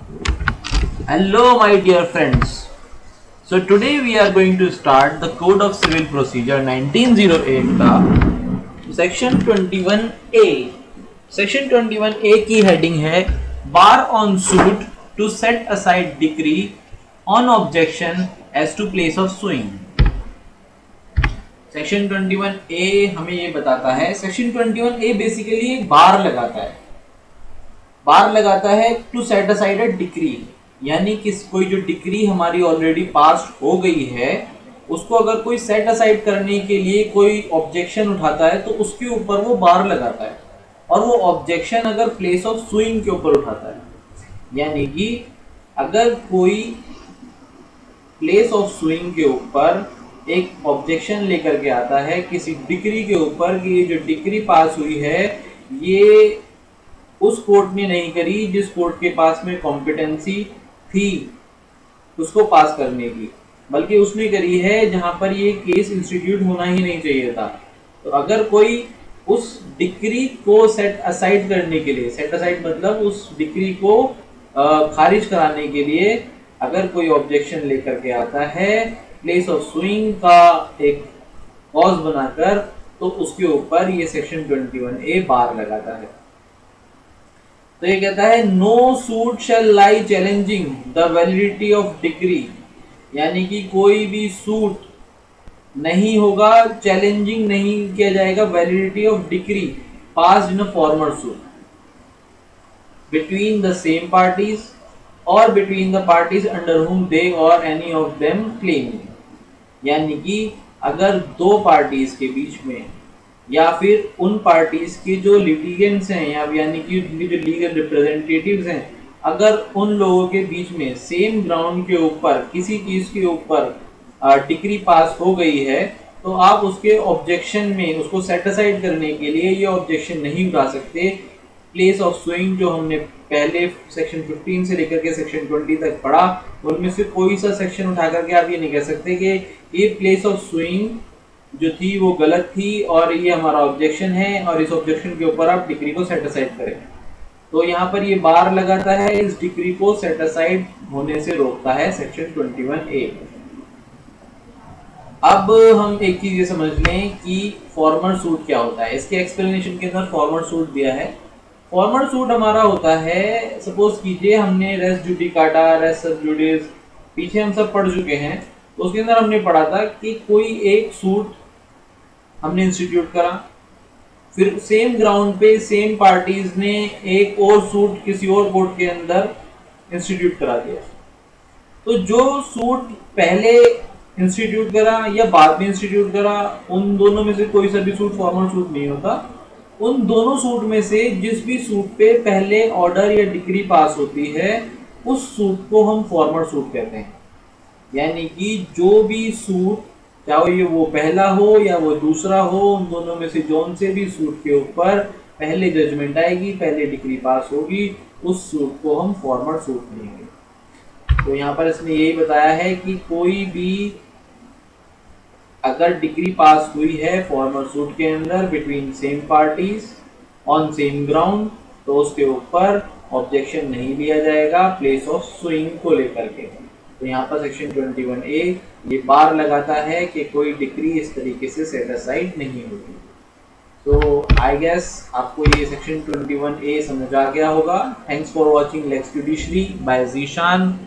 Hello my dear friends. So today we are going to start the Code of Civil Procedure 1908 का section 21A। Section 21A की heading है bar on suit to set aside decree on objection as to place of suing. Section 21A हमें ये बताता है, section 21A basically बार लगाता है to set aside a decree, यानी कि कोई जो डिक्री हमारी ऑलरेडी पास हो गई है उसको अगर कोई सेट असाइड करने के लिए कोई ऑब्जेक्शन उठाता है तो उसके ऊपर वो बार लगाता है, और वो ऑब्जेक्शन अगर प्लेस ऑफ सुइंग के ऊपर उठाता है, यानी कि अगर कोई प्लेस ऑफ सुइंग के ऊपर एक ऑब्जेक्शन लेकर के आता है किसी डिक्री के ऊपर कि ये जो डिक्री पास हुई है ये उस कोर्ट ने नहीं करी जिस कोर्ट के पास में कॉम्पिटेंसी थी उसको पास करने की, बल्कि उसने करी है जहां पर ये केस इंस्टीट्यूट होना ही नहीं चाहिए था। तो अगर कोई उस डिक्री को सेट असाइड करने के लिए, सेट असाइड मतलब उस डिक्री को खारिज कराने के लिए अगर कोई ऑब्जेक्शन लेकर के आता है प्लेस ऑफ सुइंग का एक कॉज बनाकर, तो उसके ऊपर ये सेक्शन 21A बार लगाता है। तो ये कहता है no suit shall lie challenging the validity of decree, यानी कि कोई भी सूट नहीं होगा, चैलेंजिंग नहीं किया जाएगा validity of decree passed in a former suit between the same parties और बिटवीन द पार्टीज अंडर हुम दे और एनी ऑफ देम क्लेम, यानी कि अगर दो पार्टीज के बीच में या फिर उन पार्टीज के जो लिटिगेंट्स हैं या यानी कि उनके जो लीगल रिप्रेजेंटेटिव्स हैं, अगर उन लोगों के बीच में सेम ग्राउंड के ऊपर किसी चीज के ऊपर डिक्री पास हो गई है तो आप उसके ऑब्जेक्शन में उसको सेट असाइड करने के लिए ये ऑब्जेक्शन नहीं उठा सकते। प्लेस ऑफ सुइंग जो हमने पहले सेक्शन 15 से लेकर के सेक्शन 20 तक पढ़ा उनमें से कोई सा सेक्शन उठा करके आप ये नहीं कह सकते कि ये प्लेस ऑफ सुइंग जो थी वो गलत थी और ये हमारा ऑब्जेक्शन है और इस ऑब्जेक्शन के ऊपर आप डिक्री को सेट असाइड करें। तो यहाँ पर ये बार लगाता है, इस डिक्री को सेट असाइड होने से रोकता है सेक्शन 21A। अब हम एक चीज ये समझ लें कि फॉर्मर सूट क्या होता है। इसके एक्सप्लेनेशन के अंदर फॉर्मर सूट दिया है। फॉर्मर सूट हमारा होता है, सपोज कीजिए हमने रेस जुडिकाटा, रेस सब जुडिस पीछे हम सब पढ़ चुके हैं, तो उसके अंदर हमने पढ़ा था कि कोई एक सूट हमने इंस्टीट्यूट करा, फिर सेम ग्राउंड पे सेम पार्टीज ने एक और सूट किसी और कोर्ट के अंदर इंस्टीट्यूट करा दिया। तो जो सूट पहले इंस्टीट्यूट करा या बाद में इंस्टीट्यूट करा, उन दोनों में से कोई सा भी सूट फॉर्मल सूट नहीं होता। उन दोनों सूट में से जिस भी सूट पे पहले ऑर्डर या डिक्री पास होती है उस सूट को हम फॉर्मल सूट कहते हैं, यानी कि जो भी सूट चाहे ये वो पहला हो या वो दूसरा हो, उन दोनों में से जौन से भी सूट के ऊपर पहले जजमेंट आएगी, पहले डिक्री पास होगी, उस सूट को हम फॉर्मल सूट कहेंगे। तो यहाँ पर इसने यही बताया है कि कोई भी अगर डिक्री पास हुई है फॉर्मल सूट के अंदर between same parties on same ground, तो उसके ऊपर ऑब्जेक्शन नहीं लिया जाएगा प्लेस ऑफ सुइंग को लेकर के। तो यहाँ पर सेक्शन 21A ये बार लगाता है कि कोई डिक्री इस तरीके से सेट असाइड नहीं होगी। तो आई गेस आपको ये सेक्शन 21A समझ आ गया होगा। Thanks for watching Lex Judiciary by Zeeshan.